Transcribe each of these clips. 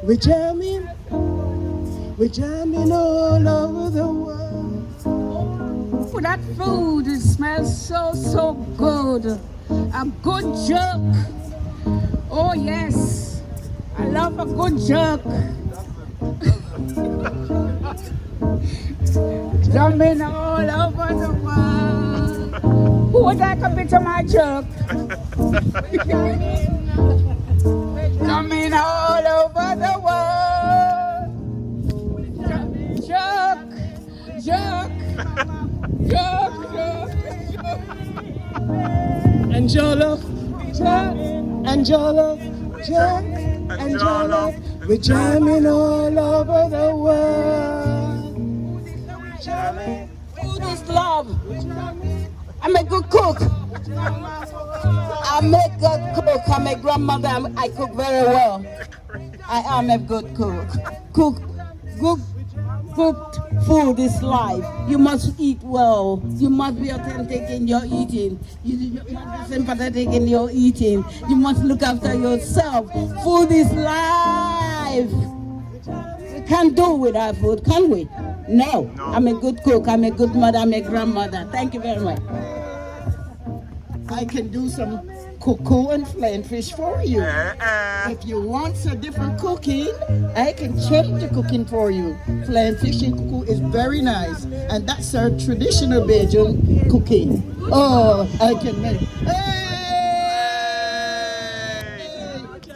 We're jamming all over the world. Oh, that food, it smells so good. A good jerk. Oh yes, I love a good jerk. Jumping all over the world. Who would like a bit of my jerk? Jumping all over the world. Jerk, jerk, jerk, jerk, jerk. Angela, jerk, Angela, jerk, Angela. We're jamming all over the world. Food is love. I'm a good cook. I'm a good cook. I'm a grandmother. I cook very well. I am a good cook. Cooked food is life. You must eat well. You must be authentic in your eating. You must be sympathetic in your eating. You must look after yourself. Food is life. We can't do without food, can we? No. I'm a good cook. I'm a good mother. I'm a grandmother. Thank you very much. I can do some cuckoo and flying fish for you. If you want a different cooking, I can change the cooking for you. Flying fish and cuckoo is very nice, and that's our traditional Belgian cooking. Oh, I can make. Hey!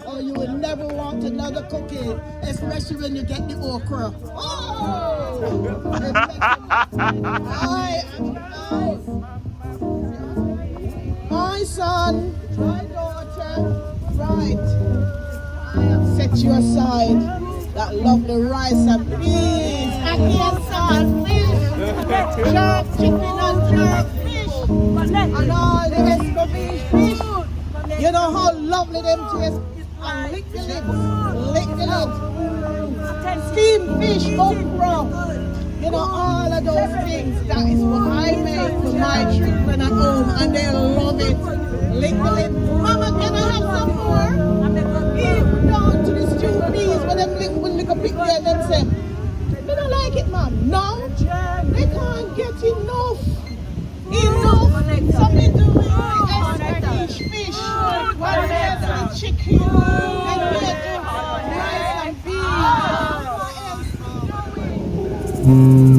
Oh, you will never want another cooking, especially when you get the okra. Oh! My son, my daughter, right. I have set you aside that lovely rice and beans, ackee and salt fish, jerk chicken and jerk fish, and all the escovitch fish. You know how lovely them taste? And lick the lips, steamed fish, okra. You know, all of those things, that is what I make for my children at home, and they love it. Lick the lip. Mama, can I have some more? Even down to the stewed peas, when them lick a big there, them say, they don't like it, mom. No, they can't get enough. So we do it with fish, one has the chicken, and we do rice and beans.